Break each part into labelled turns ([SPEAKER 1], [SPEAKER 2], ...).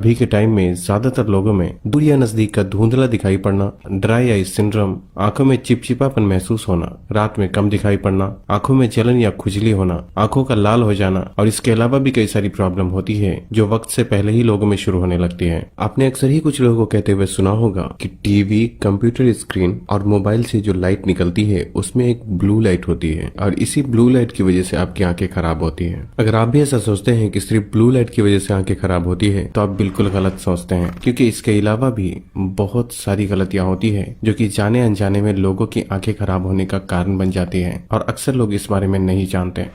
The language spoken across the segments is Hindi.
[SPEAKER 1] अभी के टाइम में ज्यादातर लोगों में दूर या नजदीक का धुंधला दिखाई पड़ना, ड्राई आई सिंड्रोम, आंखों में चिपचिपापन महसूस होना, रात में कम दिखाई पड़ना, आंखों में जलन या खुजली होना, आंखों का लाल हो जाना और इसके अलावा भी कई सारी प्रॉब्लम होती है जो वक्त से पहले ही लोगों में शुरू होने लगती है। आपने अक्सर ही कुछ लोगों को कहते हुए सुना होगा कि टीवी, कंप्यूटर स्क्रीन और मोबाइल से जो लाइट निकलती है उसमें एक ब्लू लाइट होती है और इसी ब्लू लाइट की वजह से आपकी आंखें खराब होती है। अगर आप भी ऐसा सोचते हैं कि सिर्फ ब्लू लाइट की वजह से आंखें खराब होती है तो आप बिल्कुल गलत सोचते हैं, क्योंकि इसके अलावा भी बहुत सारी गलतियां होती है जो कि जाने अनजाने में लोगों की आंखें खराब होने का कारण बन जाती है और अक्सर लोग इस बारे में नहीं जानते।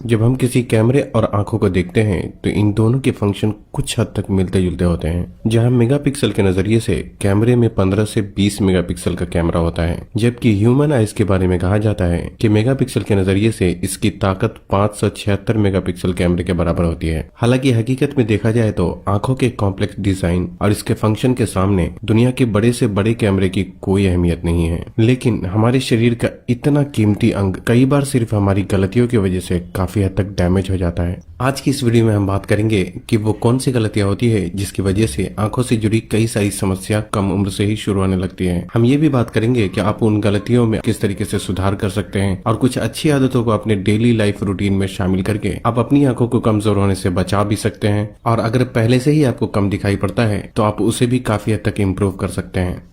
[SPEAKER 1] जब हम किसी कैमरे और आंखों को देखते हैं तो इन दोनों के फंक्शन कुछ हद तक मिलते जुलते होते हैं। जहां मेगापिक्सल के नजरिए से कैमरे में 15 से 20 मेगापिक्सल का कैमरा होता है, जबकि ह्यूमन आइज के बारे में कहा जाता है कि मेगापिक्सल के नजरिए से इसकी ताकत 576 मेगापिक्सल कैमरे के बराबर होती है। हालांकि हकीकत में देखा जाए तो आंखों के कॉम्प्लेक्स डिजाइन और इसके फंक्शन के सामने दुनिया के बड़े से बड़े कैमरे की कोई अहमियत नहीं है। लेकिन हमारे शरीर का इतना कीमती अंग कई बार सिर्फ हमारी गलतियों की वजह से काफी हद तक डैमेज हो जाता है। आज की इस वीडियो में हम बात करेंगे कि वो कौन सी गलतियां होती है जिसकी वजह से आंखों से जुड़ी कई सारी समस्या कम उम्र से ही शुरू होने लगती है। हम ये भी बात करेंगे कि आप उन गलतियों में किस तरीके से सुधार कर सकते हैं और कुछ अच्छी आदतों को अपने डेली लाइफ रूटीन में शामिल करके आप अपनी आंखों को कमजोर होने से बचा भी सकते हैं और अगर पहले से ही आपको कम दिखाई पड़ता है तो आप उसे भी काफी हद तक इम्प्रूव कर सकते हैं।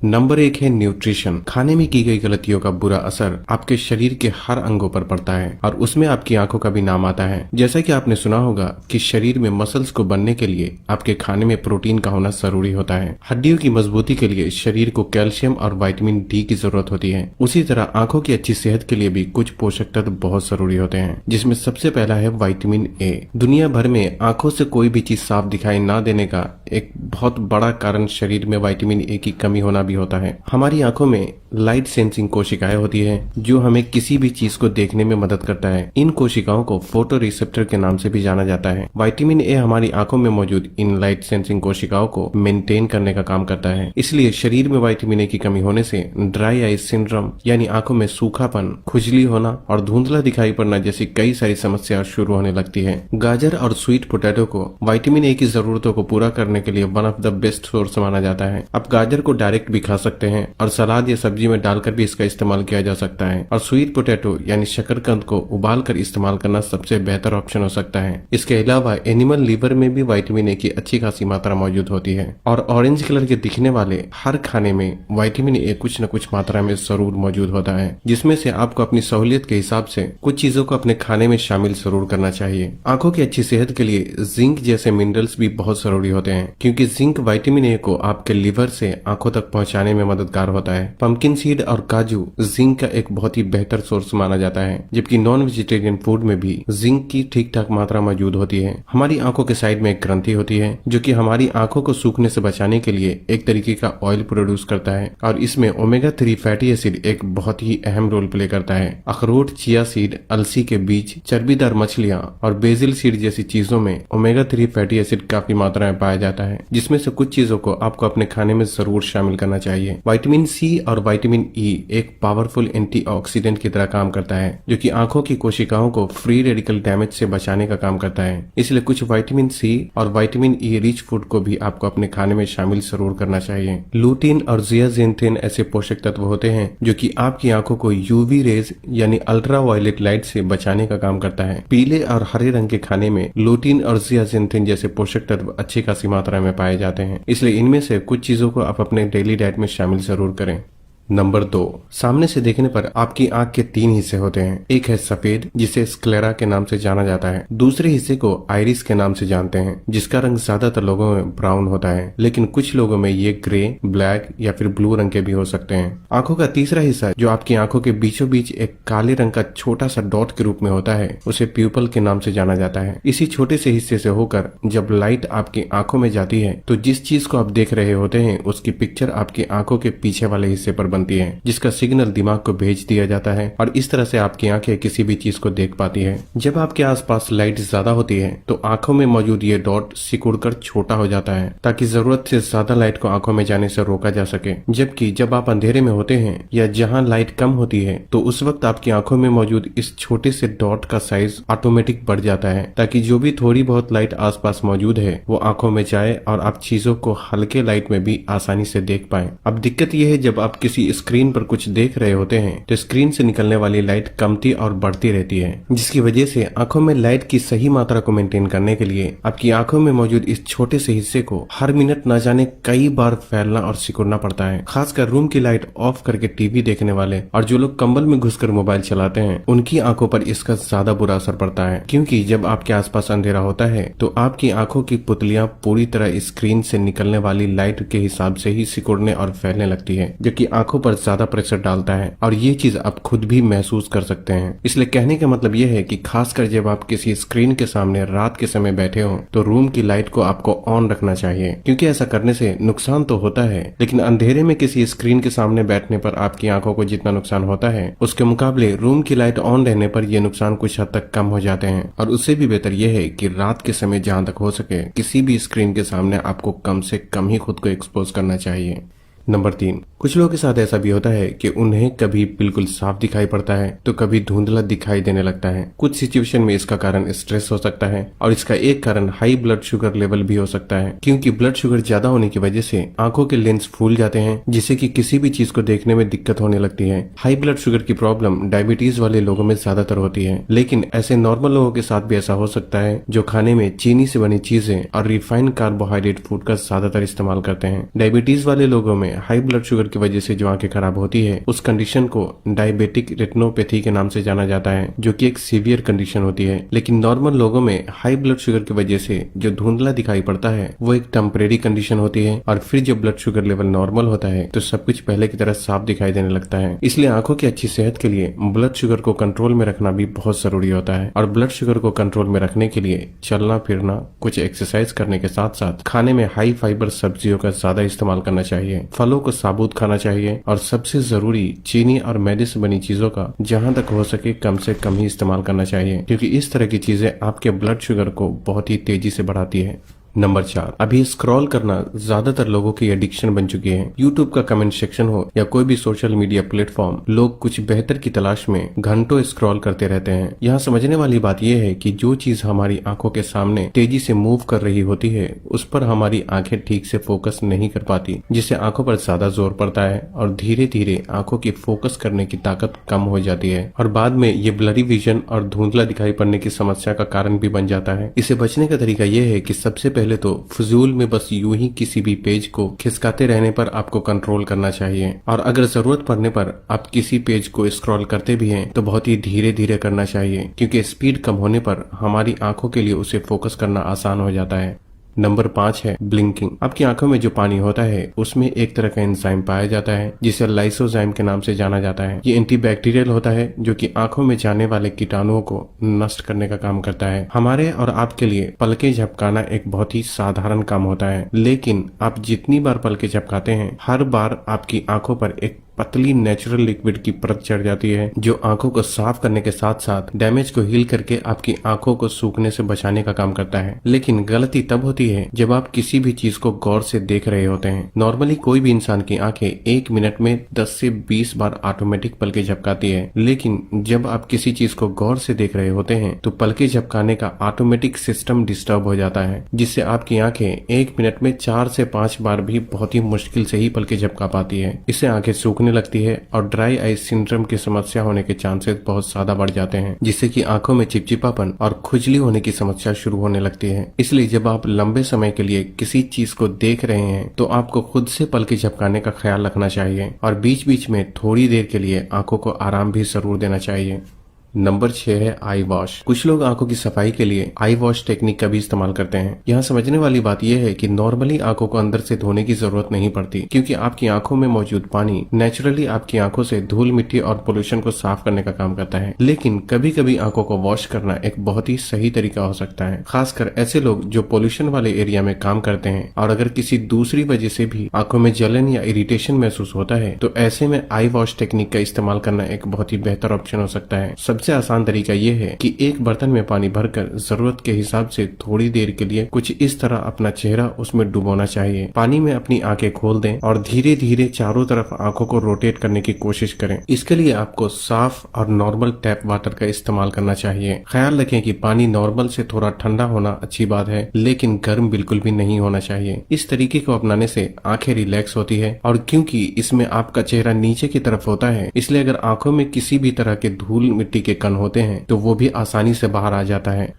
[SPEAKER 1] नंबर 1 है न्यूट्रिशन। खाने में की गई गलतियों का बुरा असर आपके शरीर के हर अंगों पर पड़ता है और उसमें आपकी आंखों का भी नाम आता है। जैसा कि आपने सुना होगा कि शरीर में मसल्स को बनने के लिए आपके खाने में प्रोटीन का होना जरूरी होता है। हड्डियों की मजबूती के लिए शरीर को कैल्शियम और विटामिन डी की जरूरत होती है। उसी तरह आंखों की अच्छी सेहत के लिए भी कुछ पोषक तत्व बहुत जरूरी होते हैं, जिसमें सबसे पहला है विटामिन ए। दुनिया भर में आंखों से कोई भी चीज साफ दिखाई न देने का एक बहुत बड़ा कारण शरीर में विटामिन ए की कमी होना होता है। हमारी आंखों में लाइट सेंसिंग कोशिकाएं होती है जो हमें किसी भी चीज को देखने में मदद करता है। इन कोशिकाओं को फोटो रिसेप्टर के नाम से भी जाना जाता है। विटामिन ए हमारी आंखों में मौजूद इन लाइट सेंसिंग कोशिकाओं को मेंटेन करने का काम करता है। इसलिए शरीर में विटामिन ए की कमी होने से ड्राई आई सिंड्रोम यानी आंखों में सूखापन, खुजली होना और धुंधला दिखाई पड़ना जैसी कई सारी समस्या शुरू होने लगती है। गाजर और स्वीट पोटैटो को विटामिन ए की जरूरतों को पूरा करने के लिए one of the best source माना जाता है। आप गाजर को डायरेक्ट भी खा सकते हैं और सलाद या सब्जी में डालकर भी इसका इस्तेमाल किया जा सकता है और स्वीट पोटैटो यानी शकरकंद को उबालकर इस्तेमाल करना सबसे बेहतर ऑप्शन हो सकता है। इसके अलावा एनिमल लीवर में भी विटामिन ए की अच्छी खासी मात्रा मौजूद होती है और ऑरेंज कलर के दिखने वाले हर खाने में विटामिन ए कुछ न कुछ मात्रा में जरूर मौजूद होता है, जिसमें से आपको अपनी सहूलियत के हिसाब से कुछ चीजों को अपने खाने में शामिल जरूर करना चाहिए। आंखों की अच्छी सेहत के लिए जिंक जैसे मिनरल्स भी बहुत जरूरी होते हैं, क्योंकि जिंक विटामिन ए को आपके लिवर से आंखों तक पहुंचाने में मददगार होता है। पंपकिन सीड और काजू जिंक का एक बहुत ही बेहतर सोर्स माना जाता है, जबकि नॉन वेजिटेरियन फूड में भी जिंक की ठीक ठाक मात्रा मौजूद होती है। हमारी आंखों के साइड में एक ग्रंथि होती है जो कि हमारी आंखों को सूखने से बचाने के लिए एक तरीके का ऑयल प्रोड्यूस करता है और इसमें ओमेगा 3 फैटी एसिड एक बहुत ही अहम रोल प्ले करता है। अखरोट, चिया सीड, अलसी के बीज, चर्बीदार मछलियां और बेजिल सीड जैसी चीजों में ओमेगा 3 फैटी एसिड काफी मात्रा में पाया जाता है, जिसमें से कुछ चीजों को आपको अपने खाने में जरूर शामिल करना चाहिए। विटामिन सी और विटामिन ई एक पावरफुल एंटीऑक्सीडेंट की तरह काम करता है जो कि आंखों की कोशिकाओं को फ्री रेडिकल डैमेज से बचाने का काम करता है। इसलिए कुछ विटामिन सी और विटामिन ई रिच फूड को भी आपको अपने खाने में शामिल जरूर करना चाहिए। लूटीन और जियाजिंथिन ऐसे पोषक तत्व होते हैं जो कि आपकी आंखों को यूवी रेज यानी अल्ट्रा वायलेट लाइट से बचाने का काम करता है। पीले और हरे रंग के खाने में लूटीन और जियाजिंथिन जैसे पोषक तत्व अच्छी खासी मात्रा में पाए जाते हैं, इसलिए इनमें से कुछ चीजों को आप अपने डेली डाइट में शामिल जरूर करें। नंबर 2, सामने से देखने पर आपकी आंख के 3 हिस्से होते हैं। एक है सफेद, जिसे स्क्लेरा के नाम से जाना जाता है। दूसरे हिस्से को आइरिस के नाम से जानते हैं, जिसका रंग ज्यादातर लोगों में ब्राउन होता है, लेकिन कुछ लोगों में ये ग्रे, ब्लैक या फिर ब्लू रंग के भी हो सकते हैं। आंखों का तीसरा हिस्सा जो आपकी आंखों के बीचों बीच एक काले रंग का छोटा सा डॉट के रूप में होता है, उसे प्यूपल के नाम से जाना जाता है। इसी छोटे से हिस्से से होकर जब लाइट आपकी आंखों में जाती है तो जिस चीज को आप देख रहे होते हैं उसकी पिक्चर आपकी आंखों के पीछे वाले हिस्से पर बनती बनती है जिसका सिग्नल दिमाग को भेज दिया जाता है और इस तरह से आपकी आंखें किसी भी चीज को देख पाती है। जब आपके आसपास लाइट ज्यादा होती है तो आंखों में मौजूद ये डॉट सिकुड़कर छोटा हो जाता है ताकि जरूरत से ज्यादा लाइट को आंखों में जाने से रोका जा सके। जबकि जब आप अंधेरे में होते हैं या जहां लाइट कम होती है तो उस वक्त आपकी आंखों में मौजूद इस छोटे से डॉट का साइज ऑटोमेटिक बढ़ जाता है ताकि जो भी थोड़ी बहुत लाइट आसपास मौजूद है वो आंखों में जाए और आप चीजों को हल्के लाइट में भी आसानी से देख पाएं। अब दिक्कत यह है जब आप किसी स्क्रीन पर कुछ देख रहे होते हैं तो स्क्रीन से निकलने वाली लाइट कमती और बढ़ती रहती है जिसकी वजह से आंखों में लाइट की सही मात्रा को मेंटेन करने के लिए आपकी आंखों में मौजूद इस छोटे से हिस्से को हर मिनट न जाने कई बार फैलना और सिकुड़ना पड़ता है। खासकर रूम की लाइट ऑफ करके टीवी देखने वाले और जो लोग कंबल में घुसकर मोबाइल चलाते हैं उनकी आंखों पर इसका ज्यादा बुरा असर पड़ता है, क्योंकि जब आपके आसपास अंधेरा होता है तो आपकी आंखों की पुतलियां पूरी तरह स्क्रीन से निकलने वाली लाइट के हिसाब से ही सिकुड़ने और फैलने लगती है जो कि आंखों पर ज्यादा प्रेशर डालता है और ये चीज आप खुद भी महसूस कर सकते हैं। इसलिए कहने का मतलब ये है कि खासकर जब आप किसी स्क्रीन के सामने रात के समय बैठे हो तो रूम की लाइट को आपको ऑन रखना चाहिए, क्योंकि ऐसा करने से नुकसान तो होता है लेकिन अंधेरे में किसी स्क्रीन के सामने बैठने पर आपकी आंखों को जितना नुकसान होता है उसके मुकाबले रूम की लाइट ऑन रहने पर यह नुकसान कुछ हद तक कम हो जाते हैं। और उससे भी बेहतर यह है कि रात के समय जहां तक हो सके किसी भी स्क्रीन के सामने आपको कम से कम ही खुद को एक्सपोज करना चाहिए। नंबर 3, कुछ लोगों के साथ ऐसा भी होता है कि उन्हें कभी बिल्कुल साफ दिखाई पड़ता है तो कभी धुंधला दिखाई देने लगता है। कुछ सिचुएशन में इसका कारण स्ट्रेस हो सकता है और इसका एक कारण हाई ब्लड शुगर लेवल भी हो सकता है, क्योंकि ब्लड शुगर ज्यादा होने की वजह से आंखों के लेंस फूल जाते हैं जिससे कि किसी भी चीज को देखने में दिक्कत होने लगती है। हाई ब्लड शुगर की प्रॉब्लम डायबिटीज वाले लोगों में ज्यादातर होती है, लेकिन ऐसे नॉर्मल लोगों के साथ भी ऐसा हो सकता है जो खाने में चीनी से बनी चीजें और रिफाइंड कार्बोहाइड्रेट फूड का ज्यादातर इस्तेमाल करते हैं। डायबिटीज वाले लोगों में हाई ब्लड शुगर की वजह से जो आंखें खराब होती है उस कंडीशन को डायबिटिक रेटिनोपैथी के नाम से जाना जाता है, जो कि एक सीवियर कंडीशन होती है। लेकिन नॉर्मल लोगों में हाई ब्लड शुगर की वजह से जो धुंधला दिखाई पड़ता है वो एक टेम्परेरी कंडीशन होती है और फिर जब ब्लड शुगर लेवल नॉर्मल होता है तो सब कुछ पहले की तरह साफ दिखाई देने लगता है। इसलिए आंखों की अच्छी सेहत के लिए ब्लड शुगर को कंट्रोल में रखना भी बहुत जरूरी होता है और ब्लड शुगर को कंट्रोल में रखने के लिए चलना फिरना, कुछ एक्सरसाइज करने के साथ साथ खाने में हाई फाइबर सब्जियों का ज्यादा इस्तेमाल करना चाहिए, फलों को साबुत खाना चाहिए और सबसे जरूरी चीनी और मैदे से बनी चीजों का जहां तक हो सके कम से कम ही इस्तेमाल करना चाहिए, क्योंकि इस तरह की चीजें आपके ब्लड शुगर को बहुत ही तेजी से बढ़ाती है। नंबर 4, अभी स्क्रॉल करना ज्यादातर लोगों की एडिक्शन बन चुकी है। यूट्यूब का कमेंट सेक्शन हो या कोई भी सोशल मीडिया प्लेटफॉर्म, लोग कुछ बेहतर की तलाश में घंटों स्क्रॉल करते रहते हैं। यहाँ समझने वाली बात यह है कि जो चीज हमारी आंखों के सामने तेजी से मूव कर रही होती है उस पर हमारी आंखें ठीक से फोकस नहीं कर पाती, जिससे आंखों पर ज्यादा जोर पड़ता है और धीरे धीरे आंखों की फोकस करने की ताकत कम हो जाती है और बाद में ये ब्लरी विजन और धुंधला दिखाई पड़ने की समस्या का कारण भी बन जाता है। इसे बचने का तरीका यह है कि सबसे पहले तो फजूल में बस यूं ही किसी भी पेज को खिसकाते रहने पर आपको कंट्रोल करना चाहिए और अगर जरूरत पड़ने पर आप किसी पेज को स्क्रॉल करते भी हैं तो बहुत ही धीरे धीरे करना चाहिए, क्योंकि स्पीड कम होने पर हमारी आंखों के लिए उसे फोकस करना आसान हो जाता है। नंबर 5 है ब्लिंकिंग। आपकी आंखों में जो पानी होता है उसमें एक तरह का एंजाइम पाया जाता है जिसे लाइसोजाइम के नाम से जाना जाता है। ये एंटीबैक्टीरियल होता है जो कि आंखों में जाने वाले कीटाणुओं को नष्ट करने का काम करता है। हमारे और आपके लिए पलकें झपकाना एक बहुत ही साधारण काम होता है, लेकिन आप जितनी बार पलकें झपकाते हैं हर बार आपकी आंखों पर एक पतली नेचुरल लिक्विड की परत चढ़ जाती है जो आंखों को साफ करने के साथ साथ डैमेज को हील करके आपकी आंखों को सूखने से बचाने का काम करता है। लेकिन गलती तब होती है जब आप किसी भी चीज को गौर से देख रहे होते हैं। नॉर्मली कोई भी इंसान की आंखें 1 मिनट में 10 से 20 बार ऑटोमेटिक पलकें झपकाती है, लेकिन जब आप किसी चीज को गौर से देख रहे होते हैं तो पलकें झपकाने का ऑटोमेटिक सिस्टम डिस्टर्ब हो जाता है, जिससे आपकी आंखें 1 मिनट में 4 से 5 बार भी बहुत ही मुश्किल से ही पलकें झपका पाती है। इससे आंखें सूखने लगती है और ड्राई आई सिंड्रोम की समस्या होने के चांसेस बहुत ज्यादा बढ़ जाते हैं, जिससे कि आंखों में चिपचिपापन और खुजली होने की समस्या शुरू होने लगती है। इसलिए जब आप लंबे समय के लिए किसी चीज को देख रहे हैं तो आपको खुद से पलकें झपकाने का ख्याल रखना चाहिए और बीच बीच में थोड़ी देर के लिए आंखों को आराम भी जरूर देना चाहिए। नंबर 6 है आई वॉश। कुछ लोग आंखों की सफाई के लिए आई वॉश टेक्निक का भी इस्तेमाल करते हैं। यहाँ समझने वाली बात यह है कि नॉर्मली आंखों को अंदर से धोने की जरूरत नहीं पड़ती, क्योंकि आपकी आंखों में मौजूद पानी नेचुरली आपकी आंखों से धूल मिट्टी और पोल्यूशन को साफ करने का काम करता है। लेकिन कभी कभी आंखों को वॉश करना एक बहुत ही सही तरीका हो सकता है, खासकर ऐसे लोग जो पोल्यूशन वाले एरिया में काम करते हैं और अगर किसी दूसरी वजह से भी आंखों में जलन या इरिटेशन महसूस होता है तो ऐसे में आई वॉश टेक्निक का इस्तेमाल करना एक बहुत ही बेहतर ऑप्शन हो सकता है। सबसे आसान तरीका ये है कि एक बर्तन में पानी भरकर जरूरत के हिसाब से थोड़ी देर के लिए कुछ इस तरह अपना चेहरा उसमें डुबोना चाहिए। पानी में अपनी आंखें खोल दें और धीरे धीरे चारों तरफ आंखों को रोटेट करने की कोशिश करें। इसके लिए आपको साफ और नॉर्मल टैप वाटर का इस्तेमाल करना चाहिए। ख्याल रखें कि पानी नॉर्मल से थोड़ा ठंडा होना अच्छी बात है, लेकिन गर्म बिल्कुल भी नहीं होना चाहिए। इस तरीके को अपनाने से आंखें रिलैक्स होती है और क्योंकि इसमें आपका चेहरा नीचे की तरफ होता है, इसलिए अगर आंखों में किसी भी तरह के धूल मिट्टी के कण होते हैं तो वो भी आसानी से बाहर आ जाता है।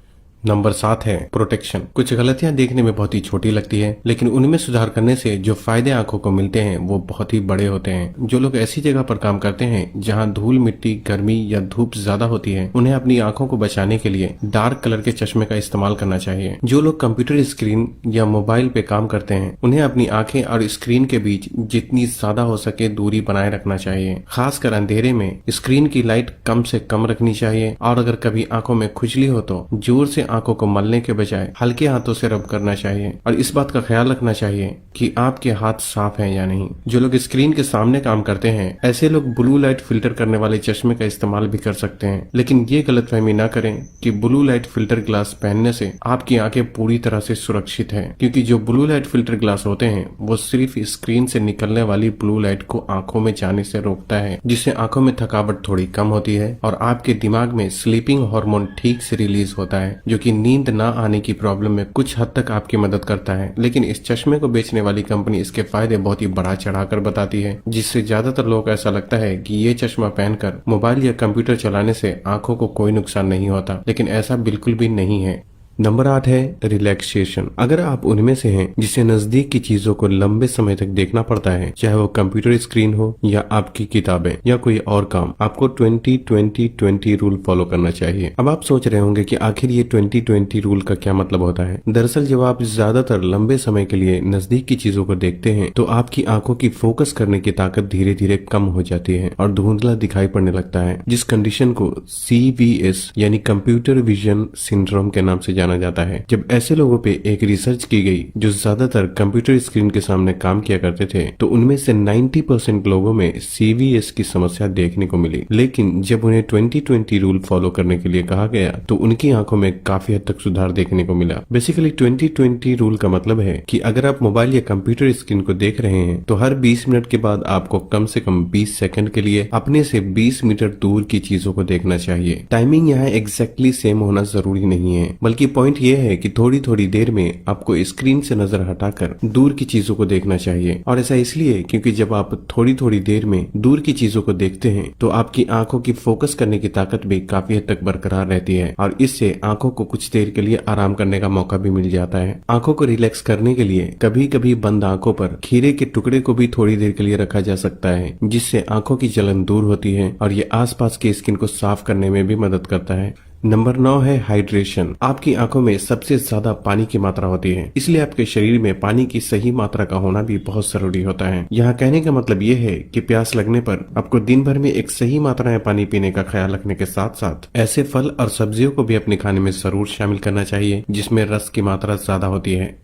[SPEAKER 1] नंबर 7 है प्रोटेक्शन। कुछ गलतियां देखने में बहुत ही छोटी लगती है, लेकिन उनमें सुधार करने से जो फायदे आंखों को मिलते हैं वो बहुत ही बड़े होते हैं। जो लोग ऐसी जगह पर काम करते हैं जहां धूल मिट्टी गर्मी या धूप ज्यादा होती है, उन्हें अपनी आंखों को बचाने के लिए डार्क कलर के चश्मे का इस्तेमाल करना चाहिए। जो लोग कंप्यूटर स्क्रीन या मोबाइल पे काम करते हैं, उन्हें अपनी आंखें और स्क्रीन के बीच जितनी ज्यादा हो सके दूरी बनाए रखना चाहिए। खासकर अंधेरे में स्क्रीन की लाइट कम से कम रखनी चाहिए और अगर कभी आंखों में खुजली हो तो जोर से आंखों को मलने के बजाय हल्के हाथों से रब करना चाहिए और इस बात का ख्याल रखना चाहिए कि आपके हाथ साफ हैं या नहीं। जो लोग स्क्रीन के सामने काम करते हैं, ऐसे लोग ब्लू लाइट फिल्टर करने वाले चश्मे का इस्तेमाल भी कर सकते हैं, लेकिन ये गलतफहमी ना करें कि ब्लू लाइट फिल्टर ग्लास पहनने से आपकी आंखें पूरी तरह से सुरक्षित है, क्योंकि जो ब्लू लाइट फिल्टर ग्लास होते हैं वो सिर्फ स्क्रीन से निकलने वाली ब्लू लाइट को आंखों में जाने से रोकता है, जिससे आंखों में थकावट थोड़ी कम होती है और आपके दिमाग में स्लीपिंग हार्मोन ठीक से रिलीज होता है, जो कि नींद ना आने की प्रॉब्लम में कुछ हद तक आपकी मदद करता है। लेकिन इस चश्मे को बेचने वाली कंपनी इसके फायदे बहुत ही बढ़ा चढ़ाकर बताती है, जिससे ज्यादातर लोग ऐसा लगता है कि ये चश्मा पहनकर मोबाइल या कंप्यूटर चलाने से आंखों को कोई नुकसान नहीं होता, लेकिन ऐसा बिल्कुल भी नहीं है। नंबर 8 है रिलैक्सेशन। अगर आप उनमें से हैं जिसे नजदीक की चीजों को लंबे समय तक देखना पड़ता है, चाहे वो कंप्यूटर स्क्रीन हो या आपकी किताबें या कोई और काम, आपको 20-20-20 रूल फॉलो करना चाहिए। अब आप सोच रहे होंगे कि आखिर ये 20-20 रूल का क्या मतलब होता है। दरअसल जब आप ज्यादातर लंबे समय के लिए नजदीक की चीजों को देखते हैं तो आपकी आंखों की फोकस करने की ताकत धीरे धीरे कम हो जाती है और धुंधला दिखाई पड़ने लगता है, जिस कंडीशन को CVS यानी कंप्यूटर विजन सिंड्रोम के नाम से जाना जाता है। जब ऐसे लोगों पे एक रिसर्च की गई जो ज्यादातर कंप्यूटर स्क्रीन के सामने काम किया करते थे, तो उनमें से 90% लोगों में CVS की समस्या देखने को मिली। लेकिन जब उन्हें 20-20 रूल फॉलो करने के लिए कहा गया तो उनकी आंखों में काफी हद तक सुधार देखने को मिला। बेसिकली 20-20 रूल का मतलब है कि अगर आप मोबाइल या कंप्यूटर स्क्रीन को देख रहे हैं तो हर 20 मिनट के बाद आपको कम से कम 20 सेकंड के लिए अपने से 20 मीटर दूर की चीजों को देखना चाहिए। टाइमिंग यहाँ एग्जैक्टली सेम होना जरूरी नहीं है, बल्कि पॉइंट ये है कि थोड़ी थोड़ी देर में आपको स्क्रीन से नजर हटाकर दूर की चीजों को देखना चाहिए। और ऐसा इसलिए क्योंकि जब आप थोड़ी थोड़ी देर में दूर की चीजों को देखते हैं तो आपकी आंखों की फोकस करने की ताकत भी काफी हद तक बरकरार रहती है और इससे आंखों को कुछ देर के लिए आराम करने का मौका भी मिल जाता है। आंखों को रिलैक्स करने के लिए कभी कभी बंद आंखों पर खीरे के टुकड़े को भी थोड़ी देर के लिए रखा जा सकता है, जिससे आंखों की जलन दूर होती है और ये आसपास की स्किन को साफ करने में भी मदद करता है। नंबर 9 है हाइड्रेशन। आपकी आंखों में सबसे ज्यादा पानी की मात्रा होती है, इसलिए आपके शरीर में पानी की सही मात्रा का होना भी बहुत जरूरी होता है। यहाँ कहने का मतलब ये है कि प्यास लगने पर आपको दिन भर में एक सही मात्रा में पानी पीने का ख्याल रखने के साथ साथ ऐसे फल और सब्जियों को भी अपने खाने में जरूर शामिल करना चाहिए जिसमें रस की मात्रा ज्यादा होती है।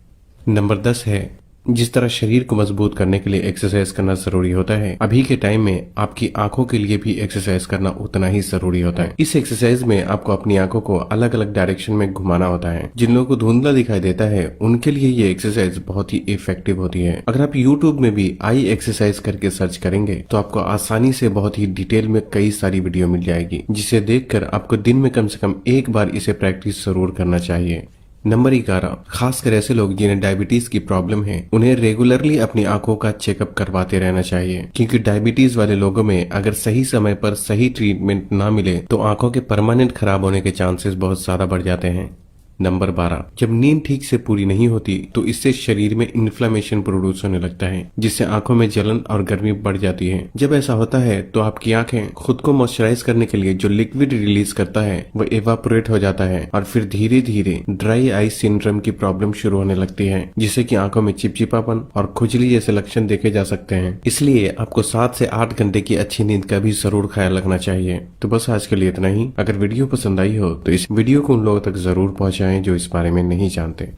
[SPEAKER 1] नंबर 10 है जिस तरह शरीर को मजबूत करने के लिए एक्सरसाइज करना जरूरी होता है, अभी के टाइम में आपकी आंखों के लिए भी एक्सरसाइज करना उतना ही जरूरी होता है। इस एक्सरसाइज में आपको अपनी आंखों को अलग अलग डायरेक्शन में घुमाना होता है। जिन लोगों को धुंधला दिखाई देता है उनके लिए ये एक्सरसाइज बहुत ही इफेक्टिव होती है। अगर आप यूट्यूब में भी आई एक्सरसाइज करके सर्च करेंगे तो आपको आसानी से बहुत ही डिटेल में कई सारी वीडियो मिल जाएगी, जिसे देखकर आपको दिन में कम से कम एक बार इसे प्रैक्टिस जरूर करना चाहिए। नंबर 11, खासकर ऐसे लोग जिन्हें डायबिटीज की प्रॉब्लम है, उन्हें रेगुलरली अपनी आंखों का चेकअप करवाते रहना चाहिए, क्योंकि डायबिटीज वाले लोगों में अगर सही समय पर सही ट्रीटमेंट ना मिले तो आंखों के परमानेंट खराब होने के चांसेस बहुत ज्यादा बढ़ जाते हैं। नंबर 12, जब नींद ठीक से पूरी नहीं होती तो इससे शरीर में इन्फ्लेमेशन प्रोड्यूस होने लगता है, जिससे आंखों में जलन और गर्मी बढ़ जाती है। जब ऐसा होता है तो आपकी आंखें खुद को मॉइस्चराइज करने के लिए जो लिक्विड रिलीज करता है वो इवापोरेट हो जाता है और फिर धीरे धीरे ड्राई आई सिंड्रोम की प्रॉब्लम शुरू होने लगती है, जिससे कि आंखों में चिपचिपापन और खुजली जैसे लक्षण देखे जा सकते हैं। इसलिए आपको 7 से 8 घंटे की अच्छी नींद का भी जरूर ख्याल रखना चाहिए। तो बस आज के लिए इतना ही। अगर वीडियो पसंद आई हो तो इस वीडियो को उन लोगों तक जरूर पहुंचाएं जो इस बारे में नहीं जानते।